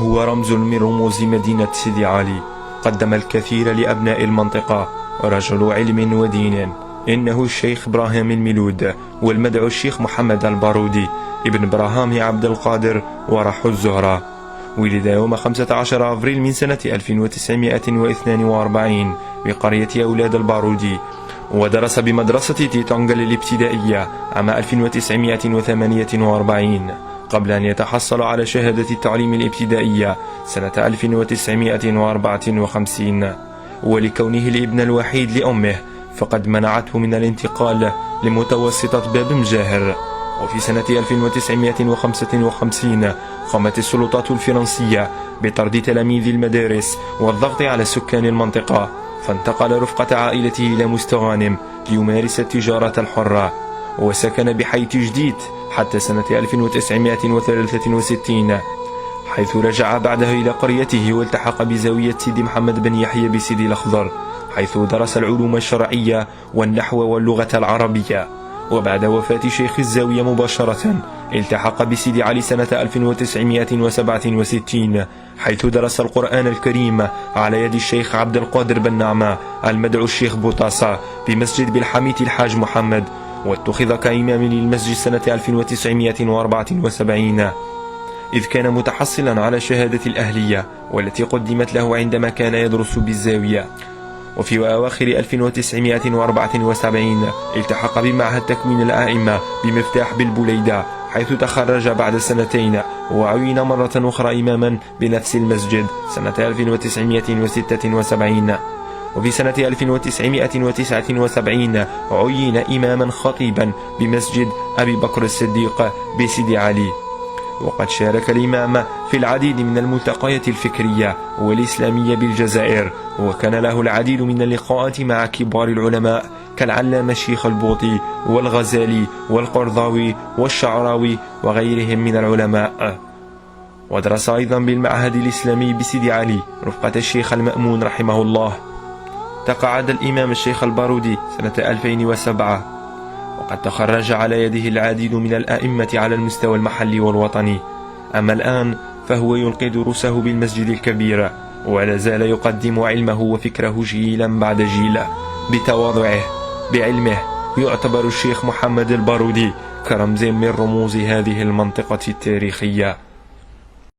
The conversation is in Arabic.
وهو رمز من رموز مدينة سيدي علي. قدم الكثير لأبناء المنطقة، رجل علم ودين. إنه الشيخ إبراهيم الميلود، والمدعو الشيخ محمد البارودي ابن براهام عبد القادر ورح الزهرة. ولد يوم 15 أفريل من سنة 1942 بقرية أولاد البارودي، ودرس بمدرسة تيتونغ الابتدائية عام 1948 قبل أن يتحصل على شهادة التعليم الابتدائية سنة 1954. ولكونه الابن الوحيد لأمه فقد منعته من الانتقال لمتوسطة باب مجاهر. وفي سنة 1955 قامت السلطات الفرنسية بطرد تلاميذ المدارس والضغط على سكان المنطقة، فانتقل رفقة عائلته إلى مستغانم ليمارس التجارة الحرة، وسكن بحي جديد حتى سنة 1963 حيث رجع بعدها إلى قريته والتحق بزاوية سيدي محمد بن يحيى بسيدي الأخضر، حيث درس العلوم الشرعية والنحو واللغة العربية. وبعد وفاة شيخ الزاوية مباشرة التحق بسيدي علي سنة 1967 حيث درس القرآن الكريم على يد الشيخ عبد القادر بن نعمة المدعو الشيخ بوطاسة بمسجد بالحميد الحاج محمد، واتخذ كإمام للمسجد سنة 1974 إذ كان متحصلا على شهادة الأهلية والتي قدمت له عندما كان يدرس بالزاوية. وفي أواخر 1974 التحق بمعهد تكوين الأئمة بمفتاح بالبليدة، حيث تخرج بعد سنتين وعين مرة أخرى إماما بنفس المسجد سنة 1976. وفي سنة 1979 عين إماما خطيبا بمسجد أبي بكر الصديق بسيدي علي. وقد شارك الإمام في العديد من الملتقيات الفكرية والإسلامية بالجزائر، وكان له العديد من اللقاءات مع كبار العلماء كالعلامة الشيخ البوطي والغزالي والقرضاوي والشعراوي وغيرهم من العلماء. ودرس أيضا بالمعهد الإسلامي بسيدي علي رفقة الشيخ المأمون رحمه الله. تقاعد الإمام الشيخ البارودي سنة 2007، وقد تخرج على يده العديد من الأئمة على المستوى المحلي والوطني. أما الآن فهو يلقي دروسه بالمسجد الكبير، ولا زال يقدم علمه وفكره جيلا بعد جيل. بتواضعه بعلمه يعتبر الشيخ محمد البارودي كرمز من رموز هذه المنطقة التاريخية.